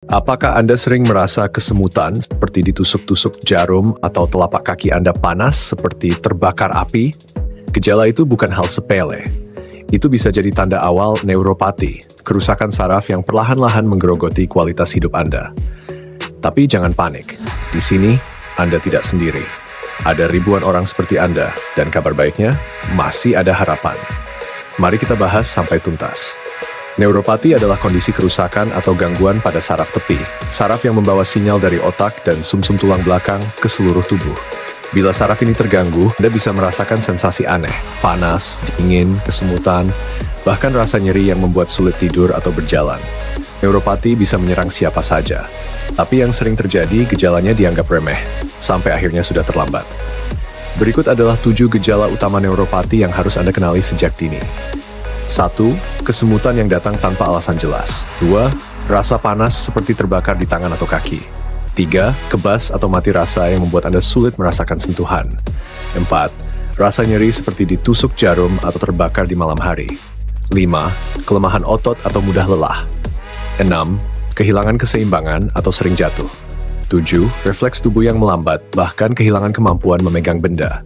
Apakah Anda sering merasa kesemutan seperti ditusuk-tusuk jarum atau telapak kaki Anda panas seperti terbakar api? Gejala itu bukan hal sepele. Itu bisa jadi tanda awal neuropati, kerusakan saraf yang perlahan-lahan menggerogoti kualitas hidup Anda. Tapi jangan panik, di sini Anda tidak sendiri. Ada ribuan orang seperti Anda, dan kabar baiknya, masih ada harapan. Mari kita bahas sampai tuntas. Neuropati adalah kondisi kerusakan atau gangguan pada saraf tepi, saraf yang membawa sinyal dari otak dan sumsum tulang belakang ke seluruh tubuh. Bila saraf ini terganggu, Anda bisa merasakan sensasi aneh, panas, dingin, kesemutan, bahkan rasa nyeri yang membuat sulit tidur atau berjalan. Neuropati bisa menyerang siapa saja, tapi yang sering terjadi gejalanya dianggap remeh, sampai akhirnya sudah terlambat. Berikut adalah 7 gejala utama neuropati yang harus Anda kenali sejak dini. 1. Kesemutan yang datang tanpa alasan jelas. 2. Rasa panas seperti terbakar di tangan atau kaki. 3. Kebas atau mati rasa yang membuat Anda sulit merasakan sentuhan. 4. Rasa nyeri seperti ditusuk jarum atau terbakar di malam hari. 5. Kelemahan otot atau mudah lelah. 6. Kehilangan keseimbangan atau sering jatuh. 7. Refleks tubuh yang melambat, bahkan kehilangan kemampuan memegang benda.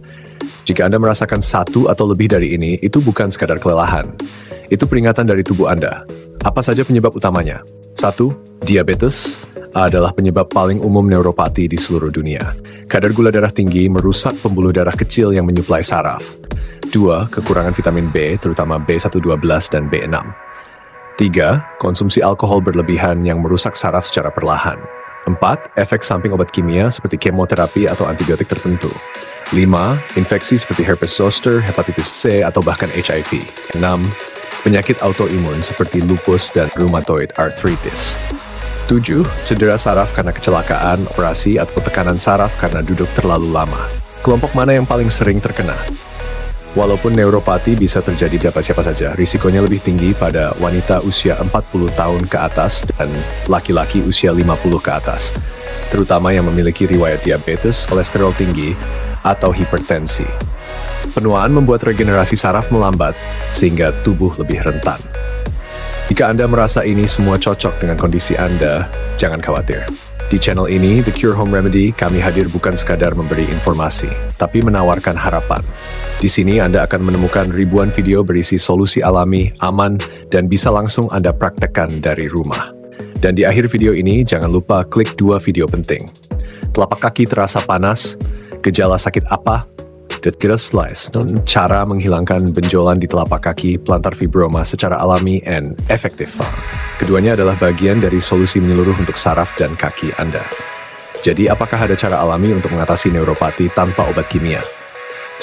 Jika Anda merasakan satu atau lebih dari ini, itu bukan sekadar kelelahan. Itu peringatan dari tubuh Anda. Apa saja penyebab utamanya? 1. Diabetes adalah penyebab paling umum neuropati di seluruh dunia. Kadar gula darah tinggi merusak pembuluh darah kecil yang menyuplai saraf. 2. Kekurangan vitamin B, terutama B112 dan B6. 3. Konsumsi alkohol berlebihan yang merusak saraf secara perlahan. 4. Efek samping obat kimia seperti kemoterapi atau antibiotik tertentu. 5. Infeksi seperti herpes zoster, hepatitis C, atau bahkan HIV. 6. Penyakit autoimun seperti lupus dan rheumatoid arthritis. 7. Cedera saraf karena kecelakaan, operasi, atau tekanan saraf karena duduk terlalu lama. Kelompok mana yang paling sering terkena? Walaupun neuropati bisa terjadi pada siapa saja, risikonya lebih tinggi pada wanita usia 40 tahun ke atas dan laki-laki usia 50 ke atas, terutama yang memiliki riwayat diabetes, kolesterol tinggi, atau hipertensi. Penuaan membuat regenerasi saraf melambat, sehingga tubuh lebih rentan. Jika Anda merasa ini semua cocok dengan kondisi Anda, jangan khawatir. Di channel ini, The Cure Home Remedy, kami hadir bukan sekadar memberi informasi, tapi menawarkan harapan. Di sini Anda akan menemukan ribuan video berisi solusi alami, aman, dan bisa langsung Anda praktekkan dari rumah. Dan di akhir video ini, jangan lupa klik 2 video penting. Telapak kaki terasa panas, gejala sakit apa? Slice, cara menghilangkan benjolan di telapak kaki, plantar fibroma secara alami and efektif. Keduanya adalah bagian dari solusi menyeluruh untuk saraf dan kaki Anda. Jadi, apakah ada cara alami untuk mengatasi neuropati tanpa obat kimia?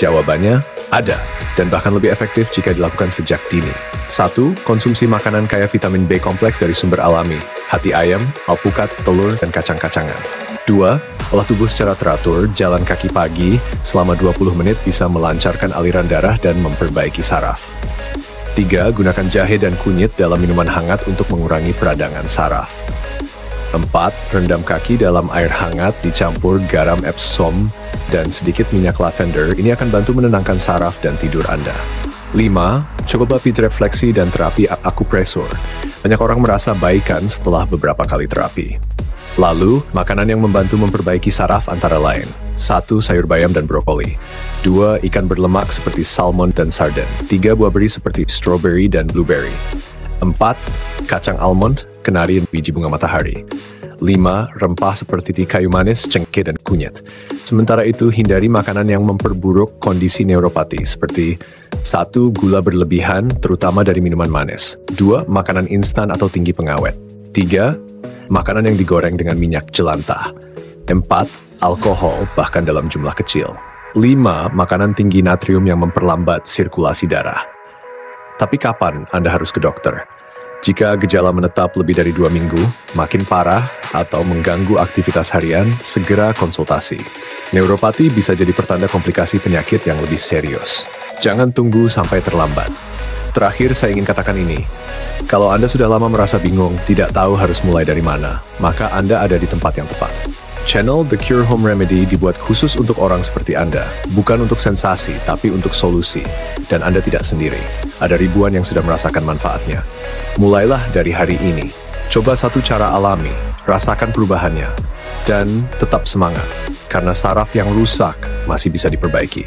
Jawabannya, ada, dan bahkan lebih efektif jika dilakukan sejak dini. 1. Konsumsi makanan kaya vitamin B kompleks dari sumber alami, hati ayam, alpukat, telur, dan kacang-kacangan. 2. Olah tubuh secara teratur, jalan kaki pagi selama 20 menit bisa melancarkan aliran darah dan memperbaiki saraf. 3. Gunakan jahe dan kunyit dalam minuman hangat untuk mengurangi peradangan saraf. 4. Rendam kaki dalam air hangat dicampur garam Epsom dan sedikit minyak lavender. Ini akan bantu menenangkan saraf dan tidur Anda. 5. Coba pit refleksi dan terapi akupresur. Banyak orang merasa baikan setelah beberapa kali terapi. Lalu, makanan yang membantu memperbaiki saraf antara lain. 1. Sayur bayam dan brokoli. 2. Ikan berlemak seperti salmon dan sarden. 3. Buah beri seperti strawberry dan blueberry. 4. Kacang almond, kenari, dan biji bunga matahari. 5. Rempah seperti kayu manis, cengkeh, dan kunyit. Sementara itu, hindari makanan yang memperburuk kondisi neuropati seperti 1. Gula berlebihan, terutama dari minuman manis. 2. Makanan instan atau tinggi pengawet. 3. Makanan yang digoreng dengan minyak jelantah. 4. Alkohol, bahkan dalam jumlah kecil. 5. Makanan tinggi natrium yang memperlambat sirkulasi darah. Tapi kapan Anda harus ke dokter? Jika gejala menetap lebih dari 2 minggu, makin parah, atau mengganggu aktivitas harian, segera konsultasi. Neuropati bisa jadi pertanda komplikasi penyakit yang lebih serius. Jangan tunggu sampai terlambat. Terakhir, saya ingin katakan ini. Kalau Anda sudah lama merasa bingung, tidak tahu harus mulai dari mana, maka Anda ada di tempat yang tepat. Channel The Cure Home Remedy dibuat khusus untuk orang seperti Anda, bukan untuk sensasi, tapi untuk solusi. Dan Anda tidak sendiri. Ada ribuan yang sudah merasakan manfaatnya. Mulailah dari hari ini. Coba satu cara alami, rasakan perubahannya, dan tetap semangat, karena saraf yang rusak masih bisa diperbaiki.